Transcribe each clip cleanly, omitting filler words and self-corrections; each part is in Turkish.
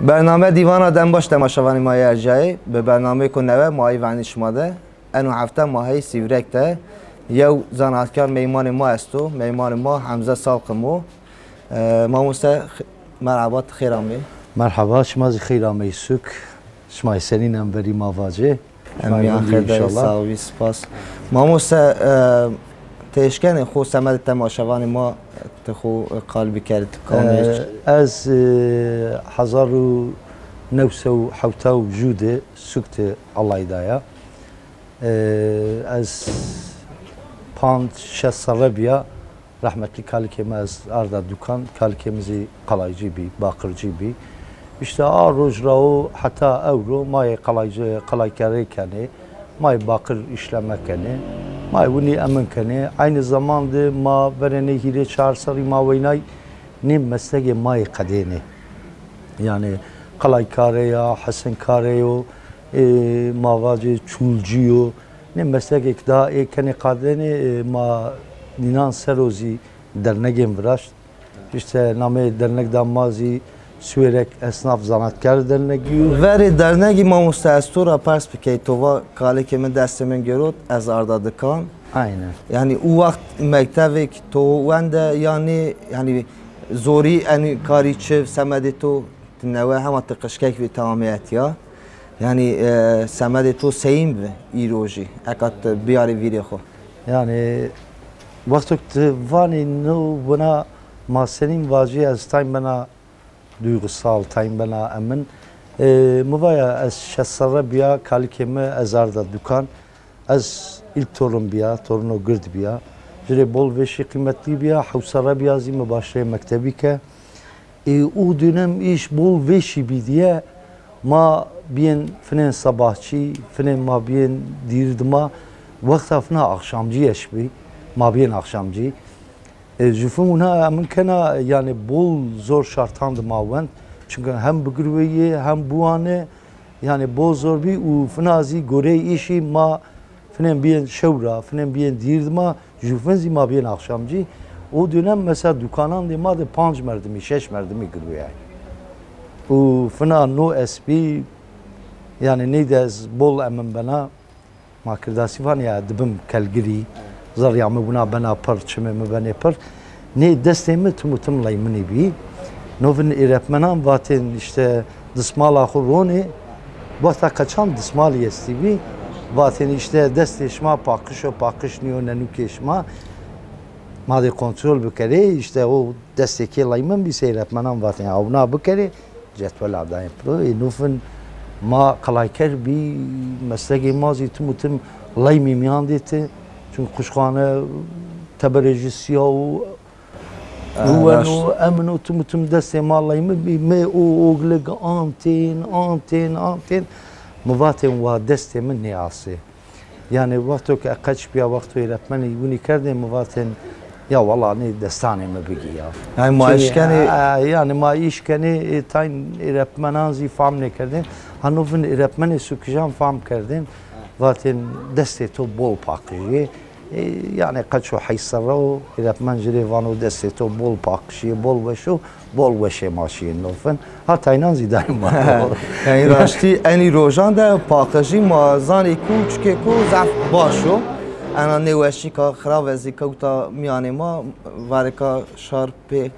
برنامه دیوان دم باش تماشاوانی مای ارجایی به برنامه کو نوه مای ونیش ماده انو هفته ماهی سیورک ته یو زناتکار میمان ما استو میمان ما حمزه سالقمو ما مرحبات خیرامی مرحبا شما خیرامی سوک شما سنینم بری مواجه امیان خیلی ساوی سپاس ما تشکن خو سمد تماشاوانی ما تخو قلبی کرد کامش از 1907 جوده سوکت الله دایا از 5-6 ساله بیا rahmetli kalikemiz arda dukan kalikemizi kalaycı bi bakırcı bi işte arojrao hatta euro may kalaycı kalaykare kene may bakır işlemek kene may bunu emin kene aynı zamanda ma verene hire çağırsarı ma veynay ne mesleği may kadeni yani kalaykare ya hasen kareyo mavacı çulcuyo ne mesleği da kene kadeni ma Ninan Serozi dernegin vraşt. İşte name dernek damazi Süerek esnaf zanatkar derneği. Veri derneği mamusta estora pers bikeytova kale kimin destemin görüt ez arda dikan. Aynen. Yani o vakt mektevik to vende yani zori yani kari çev semedi to neve hema tıkışkek ve tamamiyet ya. Yani semedi to seyim ve iroji. Ekat biyari viri xo. Yani وقتی وانی نو بنا ما سنین واجی از تایم بنا duygusal تایم بنا امن موایا از شسره بیا کالی کمی از arda dukan az ilk torun bia torunu gırd bia jire bol veşi kıymetli bia havsara bia zime başlaya mektebi ke o dönem iş bol veşi bi diye ma bien finen sabahçı finen ma bien dirdima vakta fina akşamcı eşbi Mabiyên akşamcı. Jufumuna mümküna yani bol zor şartandı mavend. Çünkü hem bugürveyi hem buane yani bol zor bir u finazi gore işi ma finen biyen şevra finen biyen dirdma jufenzi mabiyên akşamcı. O dönem mesela dükkanan de ma de 5 merdimi 6 merdimi gürveyi. U fina no sp yani neyde bol emin bana ma kirdasi van ya dibim kelgiri زر یامه بنا بنا پر چمه مبنی پر نه دسته می تموتم لایمنی بی نوون ایرپمنام واتن işte dısmala xuroni vata kaçan dısmali esti bi vaten işte deste şma pakış niyo nenu keşma made kontrol bükere işte o desteki laymen bir seyretmenam vaten avna bükere cetvel adayım pro nufun ma kalayker bi mesleği mazi tumutum laymi miyandeti çünkü kuşkhane teberrücisi ya o ruhanu emnu tumutum deste mallayımı me o oğlek anten muvaten va deste min niyası yani vakti ki kaç bir vakti öğretmeni bunu kerde muvaten ya vallahi ne destane mi bigi ya yani maaşkeni yani maaşkeni tayin öğretmenanzi fam ne kerdin hanufun öğretmeni sükjan fam kerdin vaten deste to bol pakıcı yani kaço haysarro öğretmen jirevano deste to bol pakıcı bol veşo bol veşe maşin nofen hatta inan zidayım yani rashti eni rojan da pakıcı mazan kuç ke ku zaf başo ana neweşi ka xrab az kauta miyane ma varka şarpe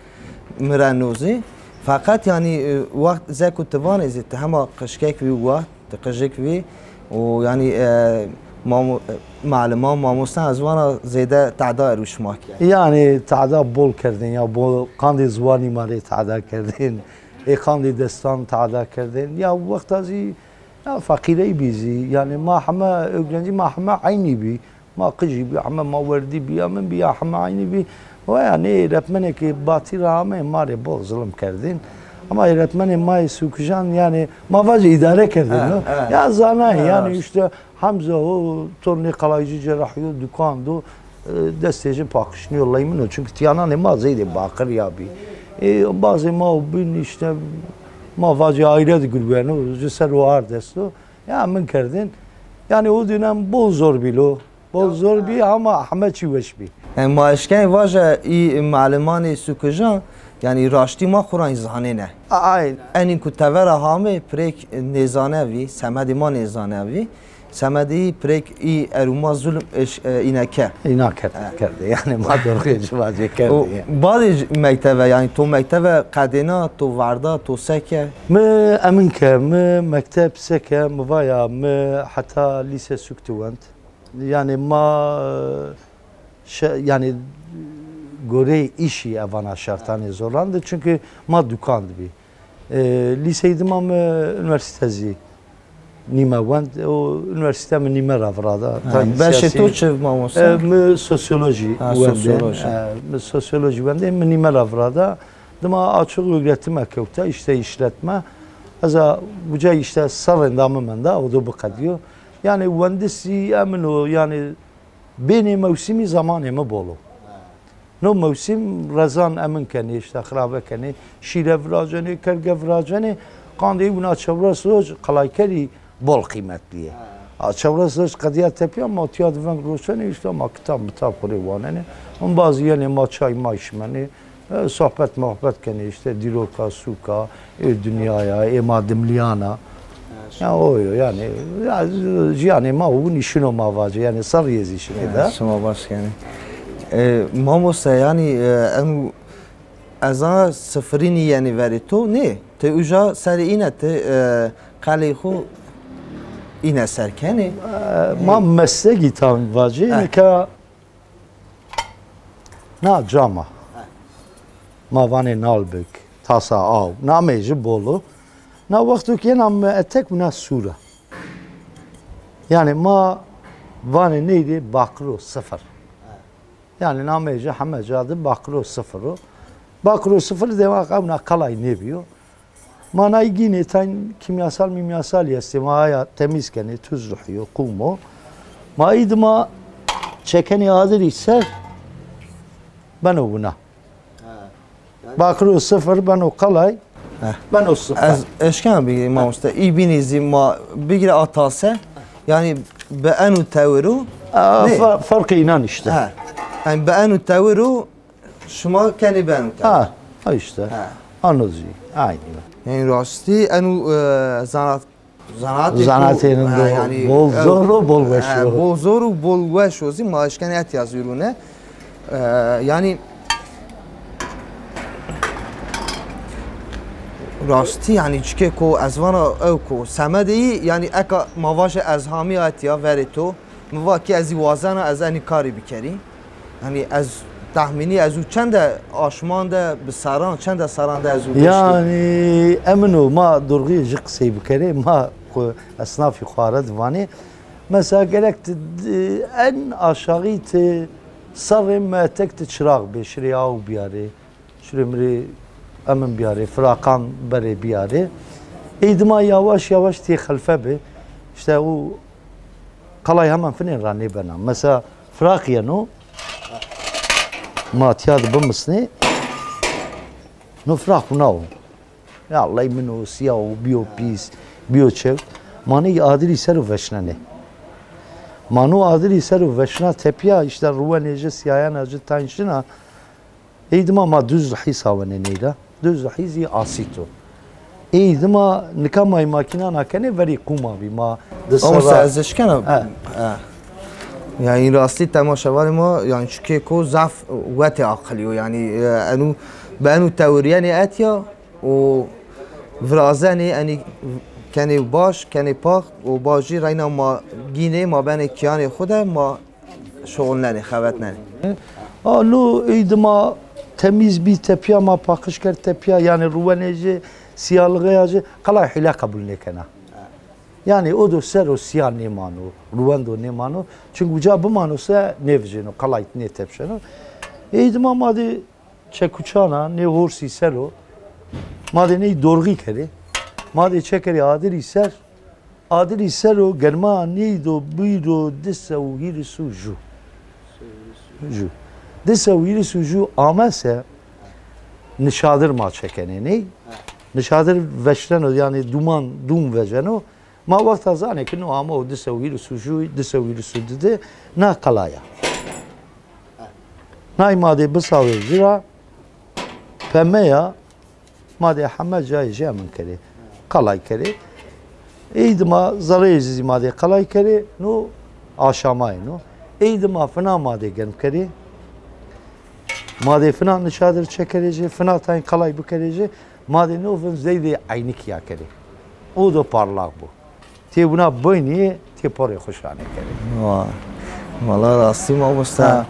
miranozi fakat yani vakt zekut tavan izit hama qışkek vi vakt تقجك في ويعني معلمة ماموسنا زوانا زيادة تعداء وشماك يعني تعداء بول كردين يا بول قاندي زواني مالي تعداء كردين قاندي دستان تعداء كردين يا وقت هذي يا فقيري بيزي يعني ما حما أوجنجي ما حما عيني بي ما قجي بي حما ما وردي بي من بي حما عيني بي ويعني رتمني كي باتي رامي ماري بول ظلم كردين ama öğretmenim may sukjan yani mavacı idare kerdin ya zana yani işte Hamza o torni kalaycı cerrahiyo dükkandı desteci pakışını yollayayım çünkü tiyana ne mazeydi bakır ya bir bazı ma bin işte mavacı ayrı gülbeni cüser o ardesto ya min kerdin yani o dönem bol zor bilo bol zor bir ama Ahmet Çiveş bir yani maaşken vaja i malimani sukjan yani raşti ma Kur'an zahane ne Aynen. enin ku tevera hame prek nezane vi semedi ma nezane vi semedi prek i eruma zulm ineke اینا کرده یعنی ما درخی جواجه کرده بعد مکتبه یعنی تو مکتبه قدینا تو وردا تو سکه ما امن که ما مکتب سکه موایا ما حتی لیسه سکتوند yani ma yani göre işi evana şartani zorlandı çünkü ma dukandı bir. Liseydim ama üniversitezi nime wend o üniversite mi nime ravrada. Beşe to çev mamosa. Mi sosyoloji mi sosyoloji wende mi nime ravrada. Dima açık öğretime kevte işte işletme. Aza buca işte sarındamı menda o da bu kadıyor. Yani mühendisi emin o yani beni mevsimi zamanı mı bolu. No mevsim razan emin keni işte xrabe keni şire vraceni kerge vraceni kandı buna çevre söz kalaykeri bol kıymetliye. Çevre söz kadiya tepiya ma tiyad ven roşeni işte ma kitap kuri vaneni. On bazı yani ma çay ma işmeni sohbet muhabbet keni işte diroka suka dünyaya emadimliyana. Ya o yani yani ma o nişino ma vacı yani sarıyız işini de. Şuma baş yani. Mamosa yani em azan sıfırını yani verito ne? Te uca seri ine te kalehu ine serkeni. Ma mesleki tam vacı ki na cama. Ma vane nalbek tasa av na mecbur bolu. Na vaktu ki nam etek buna sura. Yani ma vane neydi? Bakro sıfır. Yani namece hamecadı bakro sıfırı. Bakro sıfır demek avna kalay ne biyo. Manay yine tan kimyasal yestimaya temiz keni tuz ruhiyo kumo. Ma idma çekeni hazır ise ben o buna. Bakro sıfır ben o kalay. Ben o sıfır. Eşkan bir mamusta ibinizi ma bir atase yani be enu tevru farkı inan işte. Yani beğenu tavırı şuma kendi beğenu tavırı. Ha işte. Anladım. Aynı. Yani rasti enu zanaatinin yani bol zoru bol veşo. Bol zoru bol veşozi maaşken et yazıyorune. Yani rasti yani çünkü ko azvana ev ko semedi yani eka mavaş azhami atiya verito muvaki az wazana az ani kari bikeri. Yani az tahmini az çende aşmanda bir saran çende saranda az yani eminu ma durgi jıqsi bikeri ma esnafi xarad vani mesela gerek en aşağı te sarım tek çırak beşri av biyari şuremri emin biyari frakan bere biyari idma yavaş yavaş te xalfe be işte o kalay hemen finin rani bana mesela frakiyano ما تياد بمسني نفرح وناو يا الله منو سياو بيو بيس بيو تشيف ماني adili سر وشننه مانو adili سر وشنا تپیا işte ruvanece siyayan acı tanşına eydima ma düz hisavane neyda düz hizi asito eydima nikama makina nakane veri kuma bi ma dışarı azışkana yani rastli temaşavari ma yani çünkü ko zaf vati akılıyor yani anu banu teoriyani atya o vrazani yani kani baş kani pak o baji rayna ma gine ma ben kiyani xuda ma şoğulnani xavetnani alu eydima temiz bir tepiya ma pakışker tepiya yani ruvaneci siyalığı yacı kala hila kabul nekena. Yani o da ser o siyah nemano, ruando nemano. Çünkü uca bu manosa nevjeno, kalayt ne tepşeno. Eğitim ama de çekuçana ne horsi sero. Made ne dorgi kere. Made çekeri adil sero germa ne do biro desa u hiri suju. Ju. Desa u hiri suju amase nişadır ma çekene ne? Nişadır veşleno yani dum vejeno. ما وقت ازانه که نو اما دسویل سوده نه قلایا نه ماده بساوی زیرا فما مادي حما جاي من كري قلاي كري ايدما زريزي مادي قلاي كري نو آشامای نو ايدما فنا مادي جن كري مادي فنا نشادر çekerici فنا تاين قلاي بكريجي مادي نو فن زيدي عينك يا كري او دو parlak bu تي بنا بيني تي پوري خوشانه كري والله راستی ما مستا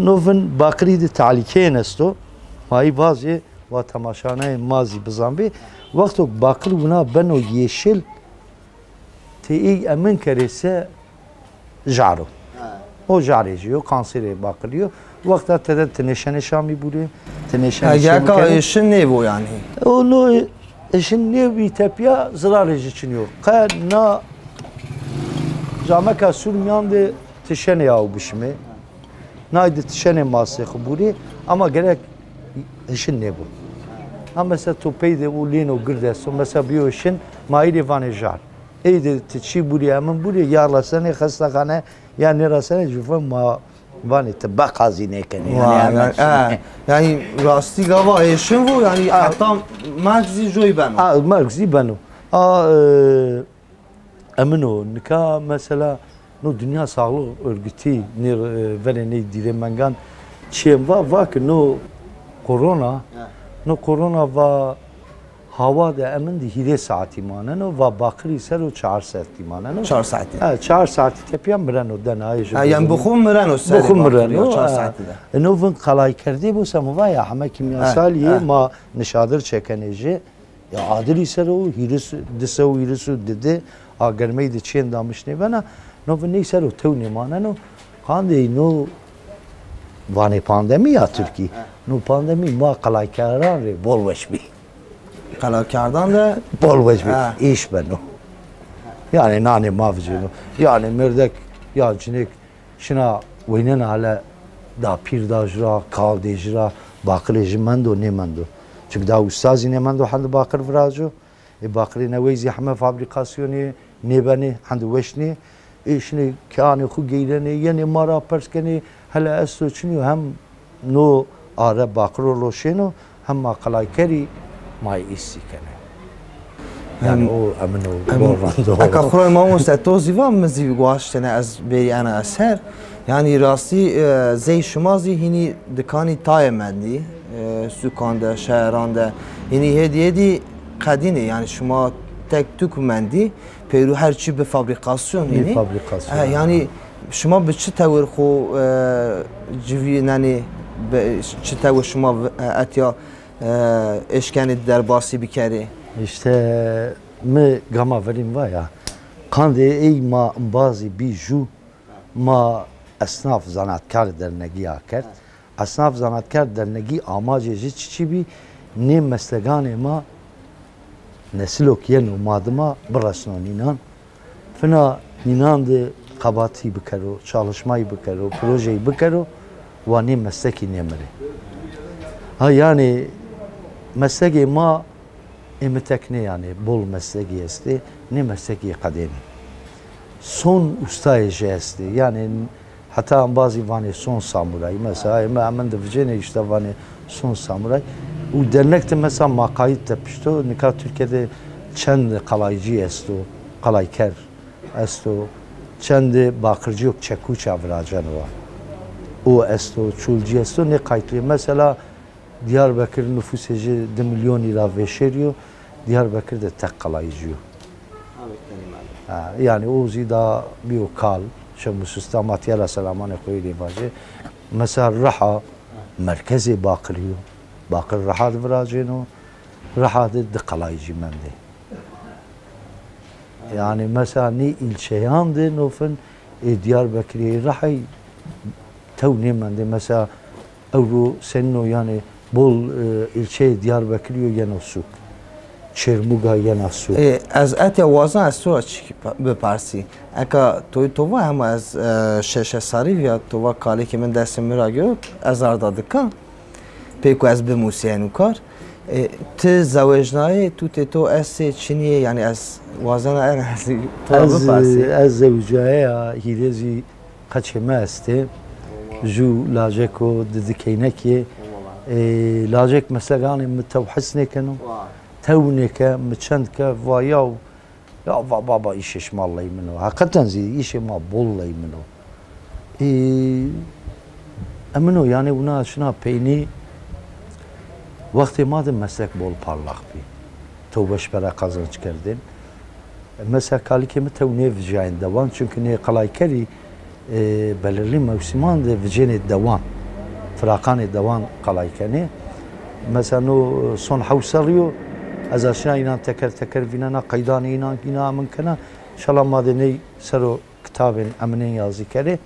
نوفن باقری دی تعلیکین استو مایی بازی و تماشانه مازی بزنبی وقتی باقری بنا بنو yeşil تی امن کریسه جارو o jareciyor kansere bakılıyor vakti teden teneşene şami buluyor teneşene şami ya işin ne bu yani onu işin ne bir tepya zararıcı için yok kana jamaka sürmeyen de teşene yağı bişme naydı teşene masaya buri ama gerek işin ne bu ama mesela topeyde o lino girdeso mesela bir işin maili vanejar eyde teçi buri ama buri yarlasane hastahane yani rasane jufan ma vani tabak hazine keni yani rasti gava işin bu yani hatta magzi joy banu magzi banu امنو نکا مثلا نو دنیا سالو örgütü nir vereni diremengan çem va ki no korona va hava da emin di hide saati manen o va bakri ser o 4 saati manen 4 saati 4 saati tepyan brano denay yani bukhum brano ser bukhum brano 4 saati da no vın kalay kerdi bu samuva ya hama kimyasal ma nişadır çekeneci ya adili ser o hiris diso hirisu dedi agermeyi de çen damış ne bana no ne ser o tevni manen o kande no vani pandemi ya Türkiye no pandemi ma kalay karar bolveş bi Kalakardan da bolveş bi iş ben o yani nane mavcunu yani merdek ya cinek şuna oynan hala da pirdajra kaldejra bakılejim mendo ne mendo çünkü da ustazi ne mendo hal bakır virajo باقری نویزی همه فابریکاسیونی نبانی هندو وشنی ایشنی کانی خو گیرنی یعنی مارا پرس کنی هلا استو چنیو هم نو آره باقرو لوشینو هم ما قلای کری مای ایسی کنه yani o amino borando aka khroy ma mustatozi va mezi gwaştene az beri ana eser yani rasti zey şumazi hini dikani tayemendi sükanda şehranda hini hediyedi kadine yani şuma tek tükmendi peru her çi bir fabrikasyon yani yani şuma bir çi tavır xo civi yani çi tavır şuma atya eşkeni derbasi bir kere işte mi gama verim var ya kande ey ma bazı biju ma esnaf zanatkar derneği akert esnaf zanatkar derneği amacı çi bir ne meslekane ma nesilo kiyeno madıma burasına ninan fena ninan de kabati bikaro çalışmayı bikaro projeyi bikaro ve ne mesleki nemri ha yani mesleki ma emetekne yani bol mesleki esti ne mesleki kadeni son ustayı esti yani hatta bazı vani son samuray mesela hemen de vijene işte vani son samuray o dernekte mesela makayit tepişto nikah Türkiye'de çend kalaycı esto kalayker esto çend bakırcı yok çekuç avracan var o esto çulcu esto ne kayıtlı mesela Diyarbakır nüfuseci 1 milyon lira veşeriyor Diyarbakır'da tek kalaycı yani o zida bir kal şemu sistemat yara selamane koydu bacı mesela raha merkezi bakırıyor باقر رحاد براجينو رحاد دقلايجي مندي يعني مثلا ني الشيان دي نوفن دياربكري رحي توني مندي مثلا اورو سنو يعني بول الشي دياربكري ينوسوك چرموگا ينوسوك از ات وازن از تو بپرسی اگه تو هم از شش ساری یا تو کالی که من دست میرا گرفت از اردادکا پیکو از به موسیقی کار ت زوجنای تو اس چینیه یعنی از وازن از زوجای هیرزی قچمه است جو لاجکو ددکینکی لاجك مثلا متوحسني كانوا توني كمتشند كفاياو يا بابا ايش ما الله منه حقا زي ايش ما بالله منه امنو يعني ونا شنا بيني وقتی مادم مسلک بول parlaq بی تو باش برای قازانç کردن mesela kali ki تو نه وجاین دوان çünkü ne qalay kari belirli mevsiman de vijene دوان فراقان دوان qalay kani mesela no son havsarıyor az aşağı inan teker vinana qaydan inan min kana inşallah madeni sero kitabın amnen yazı kari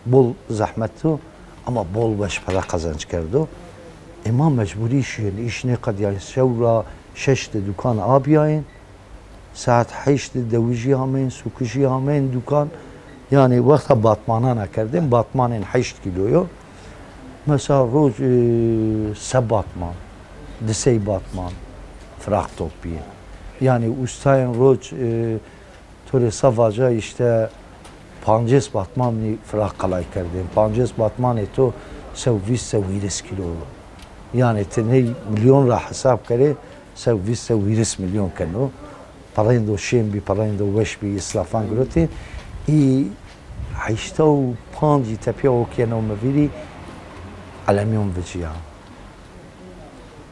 bol zahmettu ama bol baş para kazanç kerdo ما مجبوری شین ایشنی قد یال شورا ششت دکان آبیاین ساعت 8 دویجی همین سوکشی همین دکان یعنی وقت باتمانا نکردیم باتمان 8 کیلویو مثلا روز 3 باتمان 3 باتمان فراخ توپیه yani ustayın roç tore savaca işte 50 batmanı frak kalay kerdim 50 batmanı to 20 kilo يعني تنهي مليون راح حساب كره سو فيرس مليون كانوا بارين دو شين بي بارين دو وش بي اسلافان غروتي اي عيشتو باندي تابيو كانوا مفيري على ميون فيجيا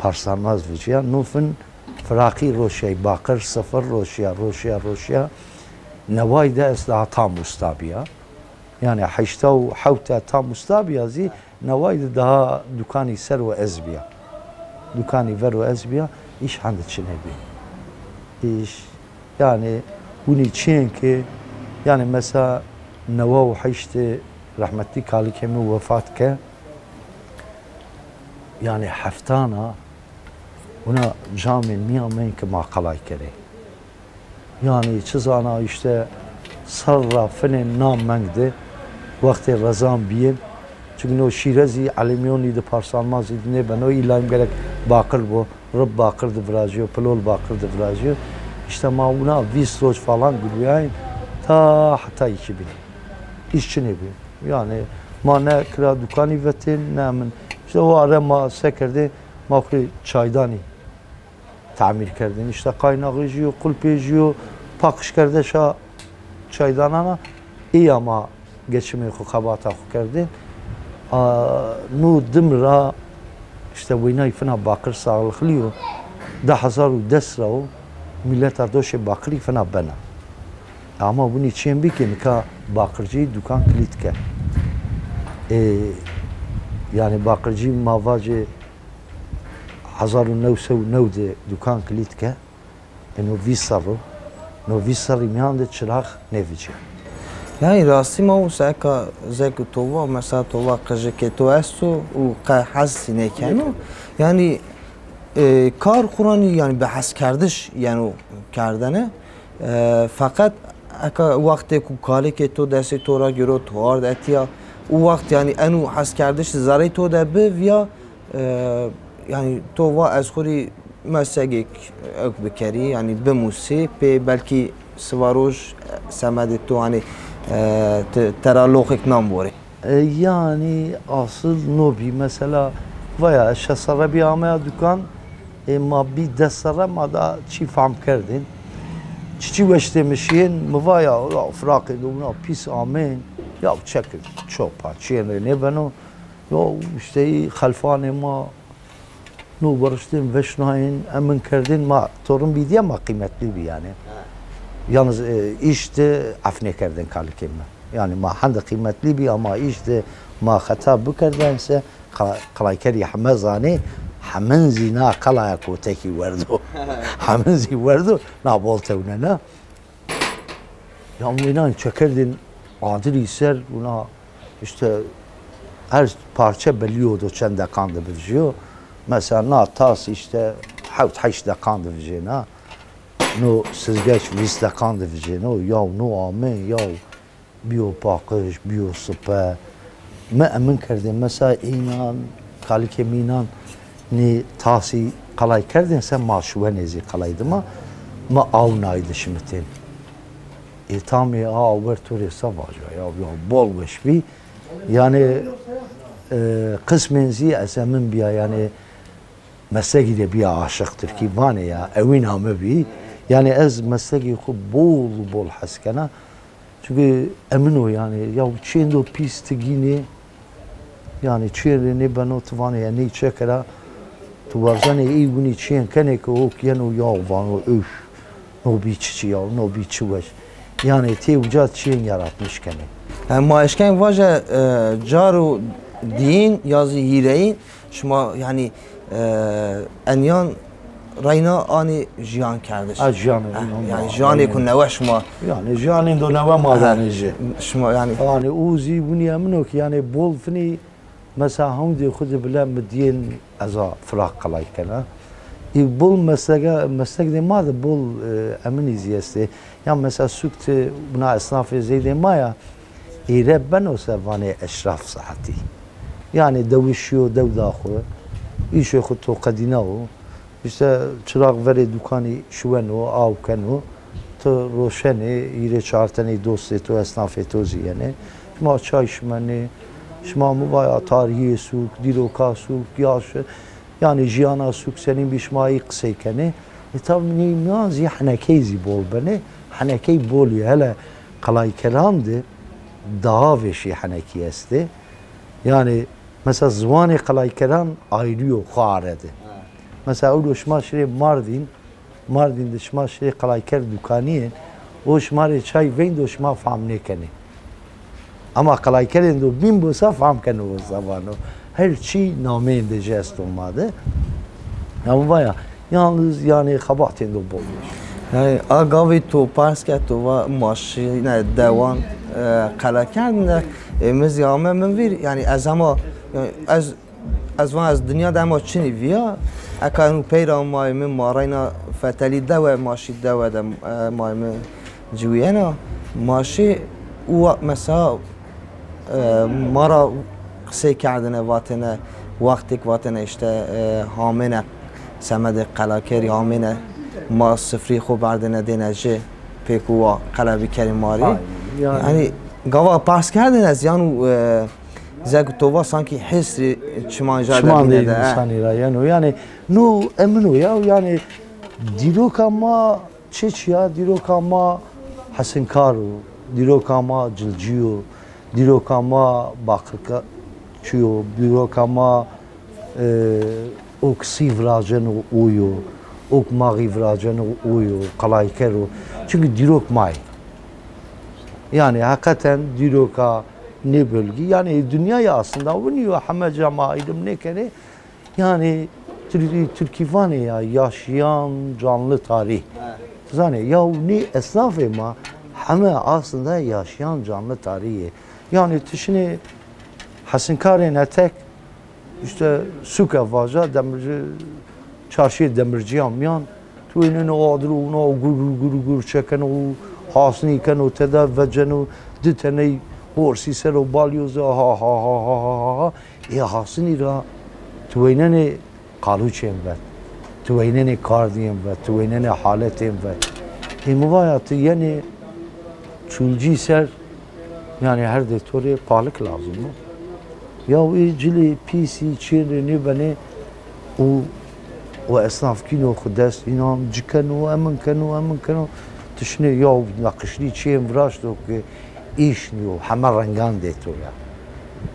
بارساناز فيجيا نوفن فراقي روشي باقر صفر روشيا نواي دا اسلا تام مستابيا يعني حيشتو حوتا تام مستابيا زي نواید daha dükkanı ser ve ezbiya. Dükkanı ver ve ezbiya iş hangi çinebi. İş yani bunun için ki yani mesela neva ve haşte rahmetli kali kemi vefat ke yani haftana ona camin miyamen ki makalay kere. Yani çizana işte sarra fenen namengde vakti razan biyem çünkü o Şirazi Alimyoni de parsalmaz idine ben o ilayım gerek bakır bu Rab bakır da virajiyo pelol bakır da virajiyo işte ma ona 20 roç falan gülüyayım ta hatta 2000 işçi ne bi yani ma ne kira dükkanı vetin ne min işte o ara ma sekerdi ma kri çaydani tamir kerdin işte kaynağı jiyo kulpe jiyo pakış kerde şa çaydanana iyi ama geçimi kabata kerdin نو دم را işte وینای فنا باقر sağlıklıyor 1010 را millet adoşe bakri fena bana ama bunun için bir ki bakırcı dükkan kilitke yani bakırcı mavacı 1909 de dükkan kilitke no visarı imyan de çırak nevici يعني راسي ما هو ساكا زيك تووا مسا تووا قجك تواسو وقحز سينيكانو يعني کار قرآنی yani بحث کردش yani کردنه فقط اکا وقتی کو کاری که تو دستی تو را گرو تو آرد اتیا او وقت yani انو حس کردش زاری تو ده بیا yani تو وا از خوری مساجک اک بکری yani بموسی به بلکی سواروش سمد تو yani teralogik nam var. Yani asıl nobi mesela veya şasara bir amaya dükkan ma bir desara ma da çift am kerdin. Çiçi veştemişin mi vaya frak edumna pis amen ya çekil çok paçiyene ne beno ya işte halfane ma no barıştın veşnayin emin kerdin ma torun bir diye ma kıymetli bir yani. Yalnız işte afne kerdin kalıkım. Yani ma handa kıymetli bir ama işte ma hata bu kerdense kalaykeri hamazani hamanzi na kalaya koteki verdu. Hamanzi verdu na boltevne na. Ya inan çekerdin adil ser buna işte her parça biliyordu çende kandı biliyor. Mesela na tas işte havt haş da kandı biliyor. No sizgeç 20 dakan divijeno ya no amen ya biyo pakış biyo süper me emin kerdin mesela inan kalike minan ni tasi kalay kerdin sen maşuve nezi kalaydı ma avnaydı şimditin tam ya ver turi savaja ya bol veşbi yani قسم زی از من بیا یعنی مسلکی ده بیا عاشقتر کی وانه یا اوین همه بی یعنی از مسلکی خوب بول حس کنه çünkü emino yani ya çiğndo pistgini yani çiğne bano tuvane yani çekera tuvarzane iyi günü çiğn kene ki o kiyano ya vano üf no biçi ya no biçi var yani tevcat çiğn yaratmış kene. Maaşken vaje caru din yazı hireyin şuma yani enyan rayna ani jiyan kardeş. Yani jiyanı kun neve şuma. Yani jiyanın da neve madanıcı. Şuma yani. Yani uzi bunu yemino ki yani bol fini mesela hamdi kudu bile medyen aza frak kalay kana. Bol meslek de madde bol emin iziyesti. Yani mesela sükte buna esnafı zeyde maya ben o sevane eşraf sahati. Yani davuşuyor davdahu. İşe kutu kadina o. İşte çırak veri dükkanı şuveno, avkeno, to roşene, ire çartene dostu to esnafı to ziyene. Şma çay şmane, şma muvaya tarihi suk, diroka suk, yaş, yani jiyana suk senin bir şmayı kısaykene. Tabii ne nazi hanekezi bol beni, hanekey bol ya hele kalay kelamdı, daha veşi hanekiyesti. Yani mesela zvanı kalay kelam ayrıyor kharede. Mesela o şma şire Mardin'de şma şire kalayker dükkanı o şma çay veyn do şma fam ne kene. Ama kalaykerin do bin bosa fam kene o zamanı. Her şey namende jest olmadı. Ama baya yalnız yani kabahatin do bolmuş. Yani agavi to parsket to va maşine devan kalayker mez yame min vir yani az ama az dünya dema çini via اکانو پیرا مایم ماراینا فتلی دوا ماشی دوا دم مایم جوینا ماشی او مثلا مارا قصه کردنه واتنه وقتی که واتنه اشته هامنه سمد قلاکری هامنه ما سفری خوب بردنه دینه جه پیکوا قلبی کری ماری یعنی گاوا پاس کردن از یانو زاگ تووا sanki hisri çimanca da yani no emino ya yani dirokama çeçya dirokama hasenkaru dirokama cilciyo dirokama bakırka çiyo dirokama oksiv rajeno uyo ok magiv rajeno uyo kalaykero çünkü dirok may yani hakikaten diroka ne bölge yani dünyaya aslında oynuyor ama cemailim ne kere yani Türkiye ya yaşayan canlı tarih. Zane ya ne esnaf ama ama aslında yaşayan canlı tarihi. Yani tişini Hasankar'ın etek işte suka vaja demirci çarşı demirci amyan tuğunun o adlı ona gur çeken o hasni kan o tedavvecen o ditene Orsi ser o balyoz ha ya hasini ra tuvaynene qaluçem ve tuvaynene kardiyem ve tuvaynene haletem ve muvayatı yani çulci ser yani her detore palık lazım mı? Ya o cili pisi çirni beni o esnaf kino khudas inan cikanu aman kanu tişne ya nakışli çem vraşto ki iş niyo hamar rangan deto ya.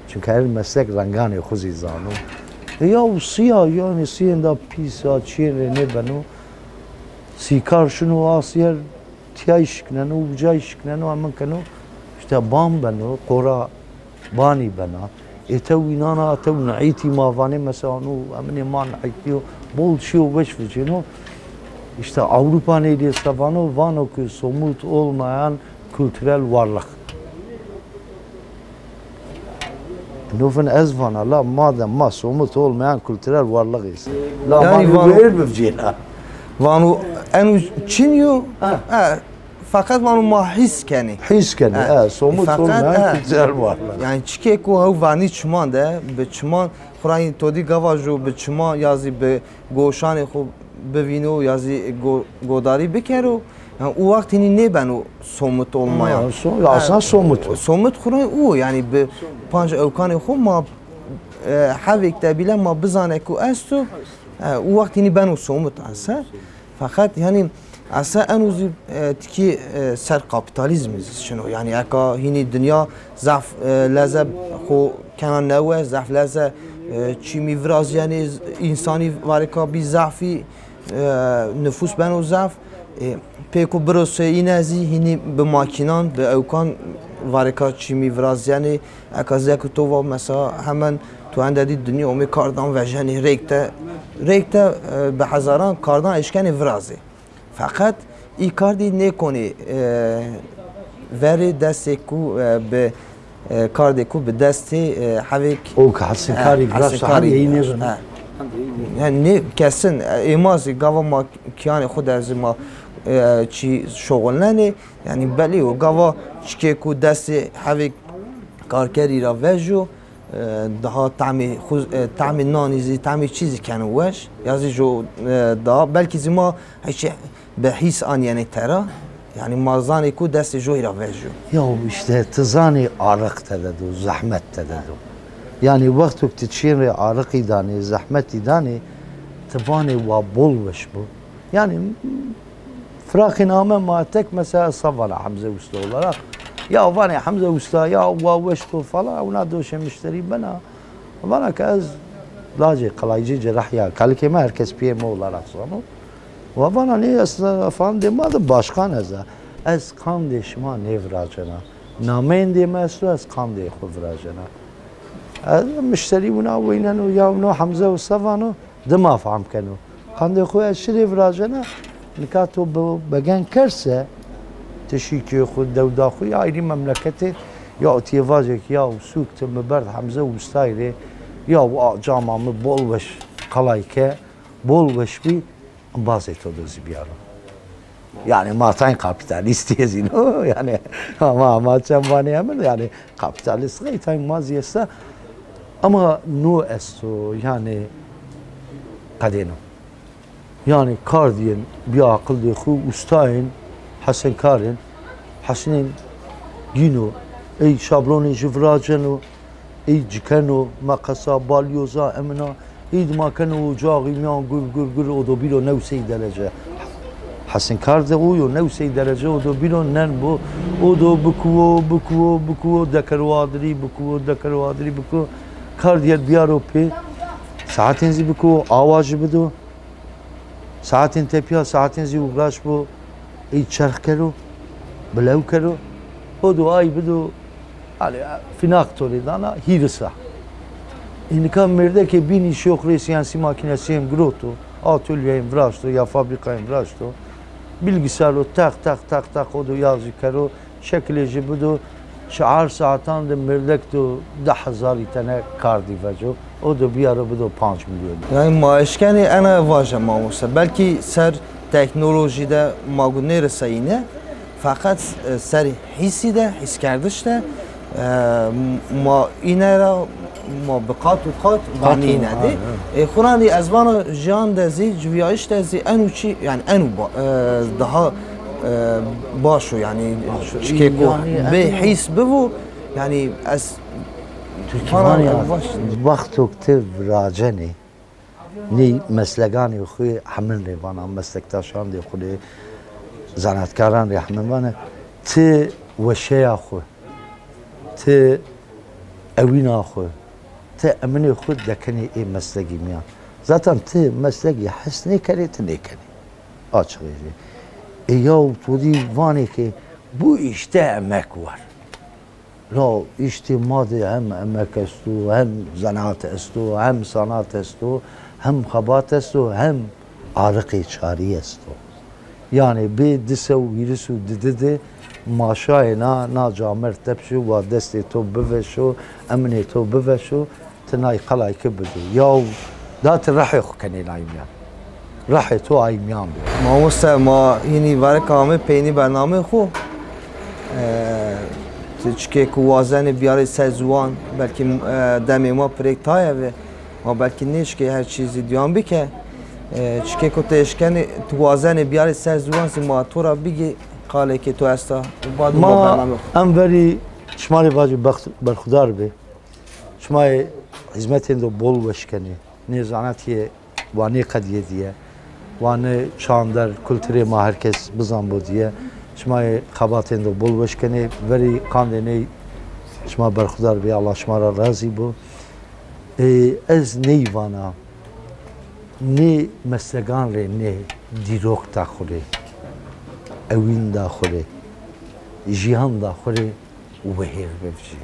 Çünkü her meslek rangan xuzi zanu. Ya siyah yani siyanda pisa çire ne beno. Sikar şunu asiyer tiyay şikneno ucay şikneno aman kano işte bam beno kora bani bena. Etewinana etewnaiti mavane mesela nu amene man aitiyo bol şiyo beşvecino. İşte Avrupa neydi savano vano ki somut olmayan kültürel varlık. Nufun ezvana la madem ma somut olmayan kültürel varlığıyız. La yani vanu ver bivcina. Vanu enu çinyo fakat vanu ma his keni. His keni. Somut olmayan kültürel varlık. Yani çike ku hav vani çman de be çman Xurayî todî gava jû bi çima yazî bi goşanê xwe bivîno yazî godarî bikero yani o vaktini ne ben o somut olmaya. Aslında somut. Somut Xurayî o yani bi panj evkanê xwe ma حویک تبیله ما بزنه که استو او وقت یعنی بنو سومت اصلا فقط یعنی اصلا انوزی تکی سر کاپیتالیزم شنو یعنی اکا هینی دنیا ضعف لذب خو کنان نوه ضعف لذب چی میفراز یعنی انسانی وارکا بی ضعفی نفوس بنو ضعف پیکو بروسه این ازی هینی به ماکینان به اوکان وارکا چی میفراز یعنی اکا زیکو تو و مثلا همان تو اندادی دنیا اومی کاردان و جنی ریکتا به هزاران کاردان اشکنی فرازه فقط ای کاردی نکنی وری دستی کو به کاردی کو به دستی حویک او که حسن کاری براش هر یهی نبنه یعنی کسن ایمازی گاوا ما کیان خود از ما چی شغل ننی یعنی بلی و گاوا چی کو دستی حویک کارکری را وجو daha تعمی نانیزی تعمی چیزی کنه وش یازی جو دا بلکه زما هیچ به حس آن یعنی ترا یعنی مازانی کو دست جوی را وجو یا işte تزانی عرق تددو زحمت تددو yani وقتی که تشین عرقی دانی زحمتی دانی تبانی و بولوش بو yani فراخی نامه ما تک مثلا صفلا حمزه وستو olarak ya vani Hamza Usta ya واشكو فلا ونادوش مشتري بنا وانا كاز لاجي قلايجي جراح ya kalke ma herkes PM olarak sonu وانا ني اصلا فاندي ما ده başkan az kardeşima nevracana نامين دي مسو از كاندي خفراجنا مشتري ونا وينن يا ونو حمزه وصفانو دما فهم كانوا كاندي خو اشري فراجنا نكاتو بگن کرسه تشيكي خود دودا خو يا ايدي مملكتي يا اتيفاجك يا سوق مبرد حمزه وستايري يا جامع بولوش قلايكه بولوش بي بازيتو دوزي بيارو يعني ما تاين كابيتاليست يزينو يعني ما تشمباني عمل يعني كابيتاليست غير تاين ما زيستا اما نو استو يعني قدينو يعني كاردين بيعقل دي خو وستاين حسن کارن حسنین گینو ای شابلونی جفراجنو ای جکنو مقصا بالیوزا امنا ای دماکنو جاغی میان گر او دو بیرو 9 درجه حسن کارده اویو 9 درجه او دو بیرو نن بو او دو بکو دکروادری بکو کاردیت بیارو پی ساعتین زی بکو آواز بدو ساعتین تپیا ساعتین زی وگراش بو ای چرخ کرو بلو کرو بدو آی بدو فیناق تولی دانا هیرسا این کام مرده که بینی شوخری سیانسی ماکینسی هم گروتو آتولیه هم براشتو یا فابریکا هم براشتو bilgisayar رو tak خودو یازی کرو شکلش بدو 4 ساعتان ده مردک تو 10,000 تنه کار دیوجو او دو بیارو بدو 5 میلیون yani maaşkeni ana vaje mamusa belki ser teknoloji de magune resayine fakat ser hissi de his kardeş de ما اینه را ما بقات و قات بانی نده خورانی از وان جان دزی جویایش دزی انو چی یعنی انو daha باشو yani چیکه کو به حس بو yani از ترکمانی وقت اکتب راجنی نی مسلگانی خوی همین ریوانا مسلکتاشان دی خوی زناتکاران ری همین وانه تی وشیا خو تی اوینا خو تی امنی خود دکنی ای مسلگی میان zaten تی مسلگی حس نکری تی نکنی açıkçası ya توی وانی که bu işte emek var la işte madde hem emek استو hem zanaat استو hem sanat استو hem habat استو hem arık çari استو yani bir dise virüsü dedi maşayna na camer tepşu ve desti to beveşu emni to beveşu tnay qalay kibdu ya dat rahi khani naimiyan rahi to aimiyan ما وسه ما یعنی واره کامه پینی برنامه خو چکه کو وازن بیاره سزوان بلکه دم ما پرکتای و ما بلکه نیش که هر چیزی دیان بکه چکه کو تشکن تو وازن بیاره سزوان ما تو را بگی قاله که تو استا بعد ما ام وری شمال واجب برخدار به شما hizmetin de bol başkanı. Nezanetiye vani kadiye diye. Vani çandar kültüre ma herkes bizan bu diye. Şma kabatin de bol başkanı. Veri kandene şma berkhudar bi Allah şma ra razı bu. Ez neyvana ne meslegan re ne dirok da khore. Evin da khore. Jihan da khore. وهیر بفجی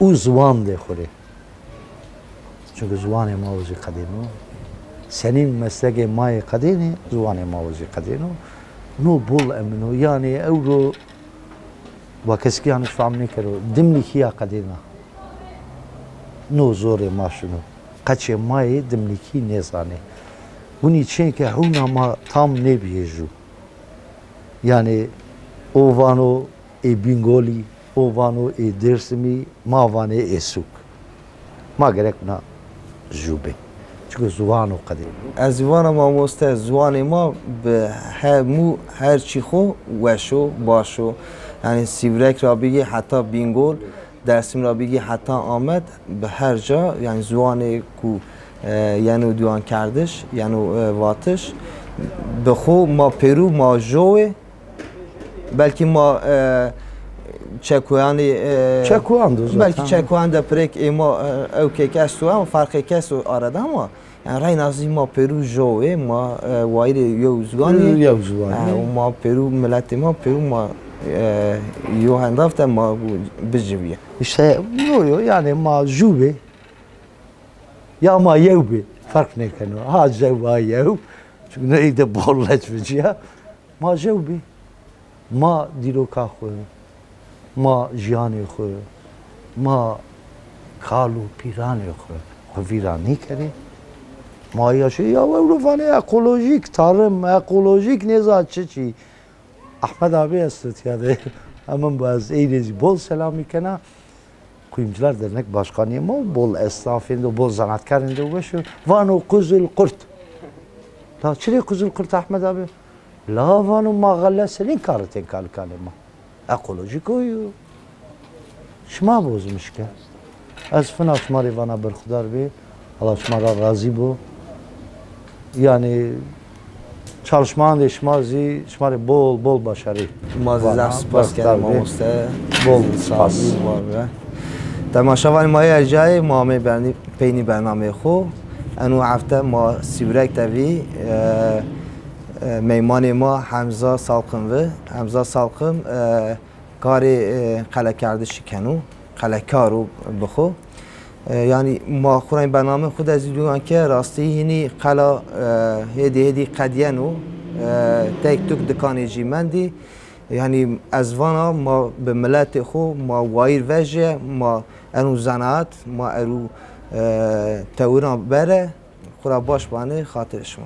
او زوان ده خوره چون زوان ماوزی قدینو سنین مسلک مای قدینه زوان ماوزی قدینو نو بول امنو یعنی او رو و کسی که هنوز فهم نکرو دملی کیا قدینا نو زور ما شنو قچه مای دملی کی نزانه ونی چین که هونا ما tam نبیجو یعنی اووانو ای بینگولی اووانو ای درسمی ماوانه ای سوک ما گرک نا جوبه چون زوانو قدیم از زوان ما مسته زوان ما به هر چی خو وشو باشو یعنی سیورک را بگی حتی بینگول درسیم را بگی حتی آمد به هر جا یعنی زوان کو یعنی دیوان کردش یعنی واتش به خو ما پیرو ما جوه بلکه ما چکویانی بلکه چکویان در پرک ایما او که کسو هم فرق کسو آرده ما یعنی رای نازی ما پیرو جوه ما وایر یوزگانی و ما پیرو ملت ما پیرو ما یو هندافت ما بجویه işte yani ma jube ya ma yevbe fark ne kanu ha jeva yev çünkü ne de bollaç veciya ma jevbe ما دیروکا خو ما جیانی خو ما کالو پیرانی خو ویرانی کردی ما یاشی یا اروفانه اکولوژیک تارم اکولوژیک نزاد چی احمد abi استیاده hemen bazı eğlence bol selam ikena Kuyumcular Dernek Başkanıyım o bol esnafında bol sanatkarında o şu vano kuzul kurt ta çile kuzul kurt Ahmed abi لا وانو ما غلا سنين كارتين كالكالما اكولوجيك ويو شما بوزمش که از فنا شماری وانا برخدار بی Allah şmara razı bu yani çalışmanın şmazi şmari bol başarı مازی سپاس کردم ماموسته bol spas تماشاوان مای ارجای مامه برنی پینی برنامه خو انو هفته ما سیورک دوی میمان ما حمزه سالقم و حمزه سالقم کاری قلعه کرده شکنو قلعه کارو بخو یعنی ما خورای برنامه خود از دیدن که راستی هنی قلعه هدی قدیانو تک توک دکان جیمندی یعنی از وانا ما به ملت خو ما وایر وجه ما انو زنات ما ارو توران بره خورا باش بانه خاطر شما